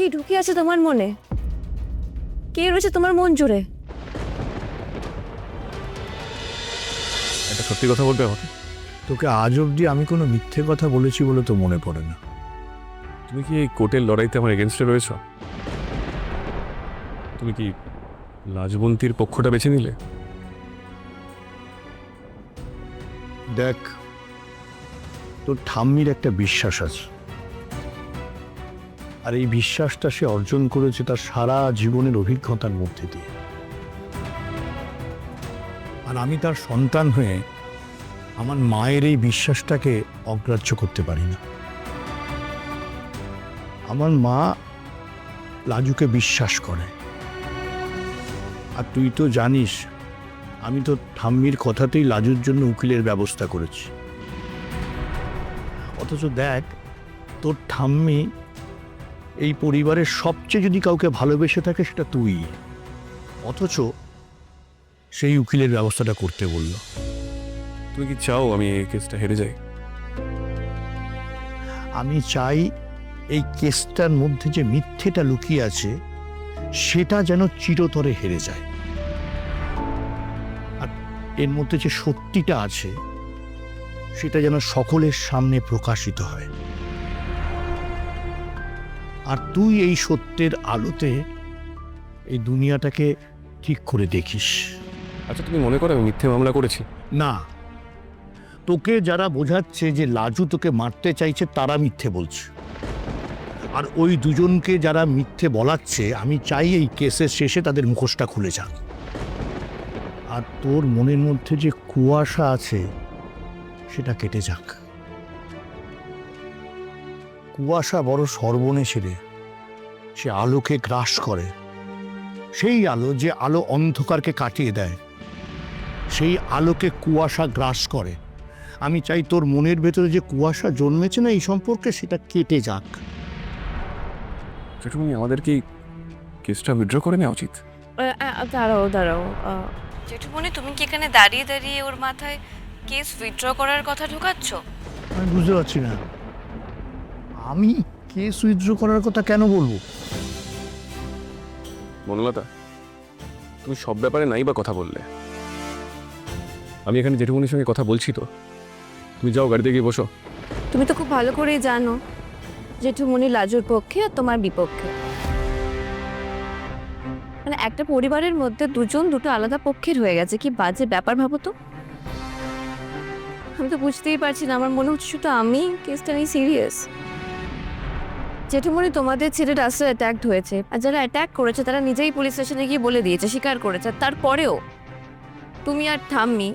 কি ঢুকে আছে তোমার মনে? কে রয়েছে তোমার মন জুড়ে? একটা সত্যি কথা বলবে আমাকে? তোকে আজ অবধি আমি কোনো মিথ্যে কথা বলেছি বলে তো মনে পড়ে না। তুমি কি এই কোর্টের লড়াইতে আমার এগেনস্টে রয়েছ? তুমি কি লাজবন্তীর পক্ষটা বেছে নিলে? দেখ, তোর ঠাম্মির একটা বিশ্বাস আছে, আর এই বিশ্বাসটা সে অর্জন করেছে তার সারা জীবনের অভিজ্ঞতার মধ্যে দিয়ে। আর আমি তার সন্তান হয়ে আমার মায়ের এই বিশ্বাসটাকে অগ্রাহ্য করতে পারি না। আমার মা লাজুকে বিশ্বাস করে, আর তুই তো জানিস আমি তো ঠাম্মির কথাতেই লাজুর জন্য উকিলের ব্যবস্থা করেছি। অথচ দেখ, তোর ঠাম্মি এই পরিবারের সবচেয়ে যদি কাউকে ভালোবেসে থাকে সেটা তুই, অথচ সেই উকিলের ব্যবস্থাটা করতে বলল। তুমি কি চাও আমি এই কেসটা হেরে যাই? আমি চাই এই কেসটার মধ্যে যে মিথ্যেটা লুকিয়ে আছে সেটা যেন চিরতরে হেরে যায়, আর এর মধ্যে যে সত্যিটা আছে সেটা যেন সকলের সামনে প্রকাশিত হয়। আর তুই এই সত্যের আলোতে এই দুনিয়াটাকে ঠিক করে দেখিস। আচ্ছা, তুমি মনে করো আমি মিথ্যে মামলা করেছি? না, তোকে যারা বোঝাচ্ছে যে লাজু তোকে মারতে চাইছে তারা মিথ্যে বলছে, আর ওই দুজনকে যারা মিথ্যে বলাচ্ছে আমি চাই এই কেসের শেষে তাদের মুখোশটা খুলে যাক। আর তোর মনের মধ্যে যে কুয়াশা আছে সেটা কেটে যাক। কুয়াশা বড় সর্বনেশে রে, সে আলোকে গ্রাস করে। সেই আলো যে আলো অন্ধকারকে কাটিয়ে দেয়, সেই আলোকে কুয়াশা গ্রাস করে। আমি চাই তোর মনের ভেতরে যে কুয়াশা জন্মেছে না এই সম্পর্কে, সেটা কেটে যাক। জেঠুমনি, আমাদের কি কেসটা উইথড্র করে নেওয়া উচিত? দাঁড়াও দাঁড়াও, জেঠুমনি তুমি কি এখানে দাঁড়িয়ে দাঁড়িয়ে ওর মাথায় কেস উইথড্র করার কথা ঢোকাচ্ছ? আমি বুঝতে পারছি না, আমি কেস উইথড্র করার কথা কেন বলবো? বনলতা, তুমি সব ব্যাপারে নাই বা কথা বললে। আমি এখানে জেঠুমনির সঙ্গে কথা বলছি তো। তুমি যাও, গাড়িতে গিয়ে বসো। তুমি তো খুব ভালো করেই জানো জেঠুমনি লাজুর পক্ষে আর তোমার বিপক্ষে। মানে একটা পরিবারের মধ্যে দুজন দুটো আলাদা পক্ষের হয়ে গেছে, কি বাজে ব্যাপার ভাবো তো। আমি তো বুঝতেই পারছি না, আমার মনে হচ্ছে শুধু আমি কেসটা নিয়ে সিরিয়াস। জেঠুমনি তোমাদের ছেলে রাস্তায় অ্যাটাকড হয়েছে, আর যারা অ্যাটাক করেছে তারা নিজেই পুলিশ স্টেশনে গিয়ে বলে দিয়েছে, স্বীকার করেছে। তারপরেও তুমি আর ঠাম্মি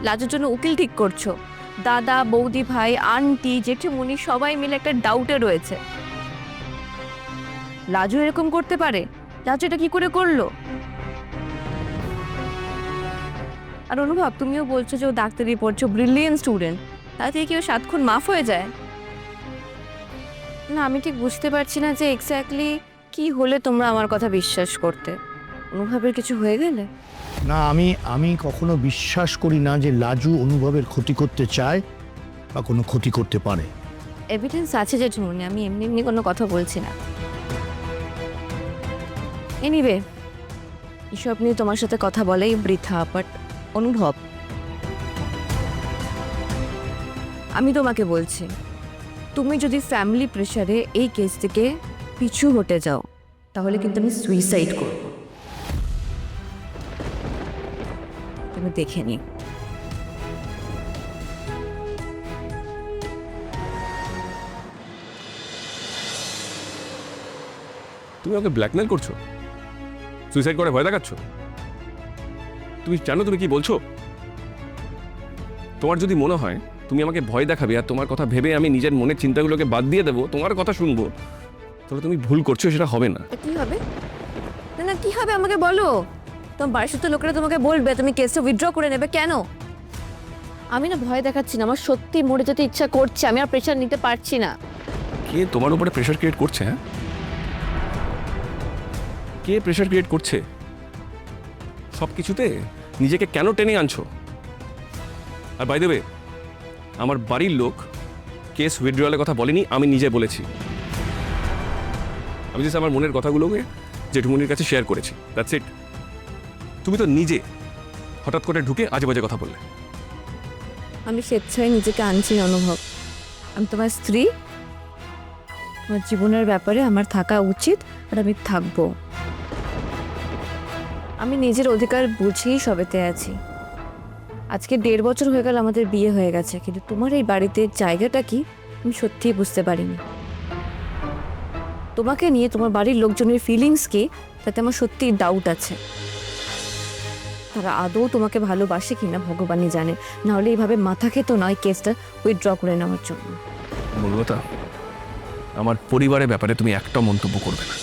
লাজুর জন্য উকিল ঠিক করছো। দাদা, বৌদি, ভাই, আন্টি, জেঠুমনি সবাই মিলে একটা ডাউটে রয়েছে লাজু এরকম করতে পারে। লাজু এটা কি করে করলো? আর অনুভব, তুমিও বলছো যে ও ডাক্তারি পড়ছো, ব্রিলিয়েন্ট স্টুডেন্ট, তাতে কি ও 7 খুন মাফ হয়ে যায়? না, আমি ঠিক বুঝতে পারছি না যে এক্স্যাক্টলি কি হলে তোমরা আমার কথা বিশ্বাস করতে। অনুভবের কিছু হয়ে গেলে? না, আমি কখনো বিশ্বাস করি না যে লাজু অনুভবের ক্ষতি করতে চায় বা কোনো ক্ষতি করতে পারে। এভিডেন্স আছে জেঠুমনি, আমি এমনি এমনি কোনো কথা বলছি না। এনিওয়ে, এসব নিয়ে তোমার সাথে কথা বলাই বৃথা। বাট অনুভব, আমি তোমাকে বলছি, তুমি যদি ফ্যামিলি প্রেশারে এই কেস থেকে পিছু হটে যাও তাহলে কিন্তু আমি সুইসাইড করব। তুমি দেখে নি। তুমি আমাকে ব্ল্যাকমেল করছো, সুইসাইড করে ভয় দেখাচ্ছ। তুমি জানো তুমি কি বলছো? তোমার যদি মনে হয় তুমি আমাকে ভয় দেখাবে আর তোমার কথা ভেবে আমি নিজের মনের চিন্তাগুলোকে বাদ দিয়ে দেবো, তোমার কথা শুনবো, তাহলে তুমি ভুল করছো, সেটা হবে না। কি হবে? না না, কি হবে আমাকে বলো। তোমার বাড়ির সাথে লোকেরা তোমাকে বলবে তুমি কেসটা উইথড্র করে নেবে, কেন? আমি না ভয় দেখাচ্ছি না, আমার সত্যি মরে যেতে ইচ্ছা করছে, আমি আর প্রেশার নিতে পারছি না। কে তোমার উপরে প্রেশার ক্রিয়েট করছে? হ্যাঁ, কে প্রেশার ক্রিয়েট করছে? সব কিছুতে নিজেকে কেন টেনে আনছো? আর বাই দ্য ওয়ে, আমার বাড়ির লোক কেস উইথড্রয়ালের কথা বলেনি, আমি নিজে বলেছি। আমি জাস্ট আমার মনের কথাগুলোকে জেঠুমনির কাছে শেয়ার করেছি, দ্যাটস ইট। তুমি তো নিজে হঠাৎ করে ঢুকে আজে বাজে কথা বললে। আমি স্বেচ্ছায় নিজেকে আনছি অনুভব। আমি তোমার স্ত্রী, তোমার জীবনের ব্যাপারে আমার থাকা উচিত, আর আমি থাকবো। আমি নিজের অধিকার বুঝেই সবেতে আছি। আজকে 1.5 বছর হয়ে গেল আমাদের বিয়ে হয়ে গেছে, কিন্তু তোমার এই বাড়িতে জায়গাটা কি আমি সত্যিই বুঝতে পারিনি। তোমাকে নিয়ে তোমার বাড়ির লোকজনের ফিলিংস কি, তাতে আমার সত্যিই ডাউট আছে। তারা আদৌ তোমাকে ভালোবাসে কিনা ভগবানই জানে, নাহলে এইভাবে মাথা খেতো নয় কেসটা উইথড্র করে নেওয়ার জন্য। মূলত আমার পরিবারের ব্যাপারে তুমি একটা মন্তব্য করবে না।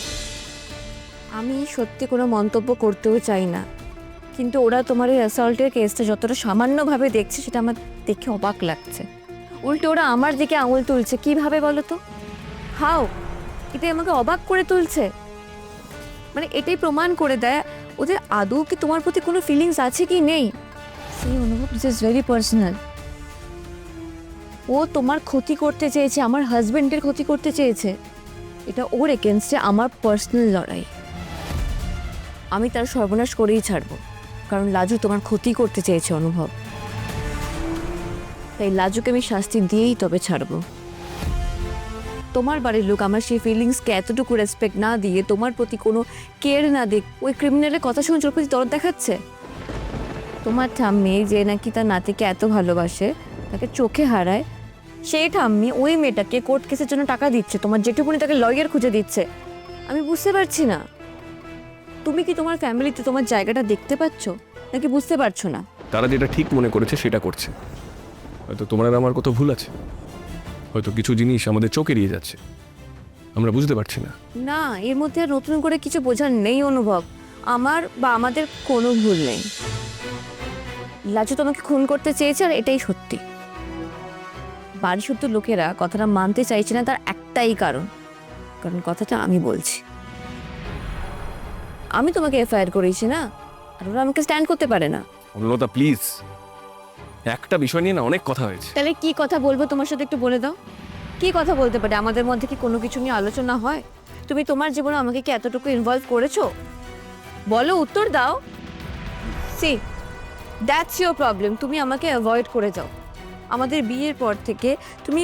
আমি সত্যি কোনো মন্তব্য করতেও চাই না, কিন্তু ওরা তোমার এই অ্যাসল্টের কেসটা যতটা সামান্যভাবে দেখছে সেটা আমার দেখে অবাক লাগছে। উল্টে ওরা আমার দিকে আঙুল তুলছে, কিভাবে বলো তো? হাও, এটাই আমাকে অবাক করে তুলছে। মানে এটাই প্রমাণ করে দেয় ওদের আদৌ কি তোমার প্রতি কোনো ফিলিংস আছে কি নেই। সেই অনুভব দিস ইজ ভেরি পার্সোনাল। ও তোমার ক্ষতি করতে চেয়েছে, আমার হাজবেন্ডের ক্ষতি করতে চেয়েছে। এটা ওর এগেনস্টে আমার পার্সোনাল লড়াই। আমি তার সর্বনাশ করেই ছাড়বো, কারণ লাজু তোমার ক্ষতি করতে চেয়েছে অনুভব। তাই লাজুকে আমি শাস্তি দিয়েই তবে ছাড়বো। তোমার বাড়ির লোক আমার সেই ফিলিংসকে এতটুকু রেসপেক্ট না দিয়ে, তোমার প্রতি কোনো কেয়ার না দিক, ওই ক্রিমিনালের কথা শুনে ওর প্রতি দরদ দেখাচ্ছে। তোমার ঠাম্মি যে নাকি তার নাতিকে এত ভালোবাসে, তাকে চোখে হারায়, সেই ঠাম্মি ওই মেয়েটাকে কোর্ট কেসের জন্য টাকা দিচ্ছে, তোমার জেঠুমনি তাকে লয়ার খুঁজে দিচ্ছে। আমি বুঝতে পারছি না, তুমি কি তোমার ফ্যামিলিতে তোমার জায়গাটা দেখতে পাচ্ছ নাকি বুঝতে পারছো না? তারা যেটা ঠিক মনে করেছে সেটা করছে। হয়তো তোমার আর আমার কত ভুল আছে, হয়তো কিছু জিনিস আমাদের চোখ এড়িয়ে যাচ্ছে, আমরা বুঝতে পারছি না। না, এর মধ্যে আর নতুন করে কিছু বোঝার নেই অনুভব। আমার বা আমাদের কোনো ভুল নেই। লাজু তোমাকে খুন করতে চেয়েছে, আর এটাই সত্যি। বাড়ি শুদ্ধ লোকেরা কথাটা মানতে চাইছে না, তার একটাই কারণ, কারণ কথাটা আমি বলছি। আমি তোমাকে এফআইআর করেছি না, আর ওরা আমাকে স্ট্যান্ড করতে পারে না। অনুলতা প্লিজ, একটা বিষয় নিয়ে না অনেক কথা হয়েছে। তাহলে কি কথা বলবো তোমার সাথে একটু বলে দাও। কি কথা বলতে পারে? আমাদের মধ্যে কি কোনো কিছু নিয়ে আলোচনা হয়? তুমি তোমার জীবনে আমাকে কি এতটুকু ইনভলভ করেছো? বলো, উত্তর দাও। See, that's your problem. তুমি আমাকে অ্যাভয়েড করে যাও। আমাদের বিয়ের পর থেকে তুমি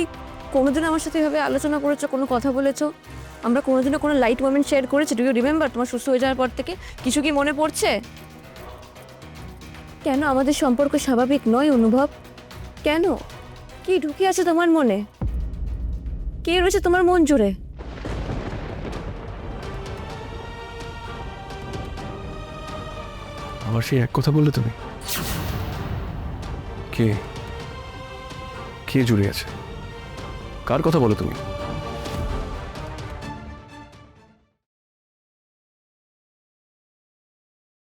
কোনোদিন আমার সাথে এভাবে আলোচনা করেছো, কোনো কথা বলেছো? আমরা কোনোদিনও কোনো লাইট মোমেন্ট শেয়ার করেছি? Do you remember? তোমার সুস্থ হয়ে যাওয়ার পর থেকে কিছু কি মনে পড়ছে? কেন আমাদের সম্পর্ক স্বাভাবিক নয় অনুভব? কেন? কি ঢুকে আছে তোমার মনে? কে রয়েছে তোমার মন জুড়ে? আবার সেই এক কথা বললে তুমি। কে কে জুড়ে আছে? কার কথা বলো তুমি?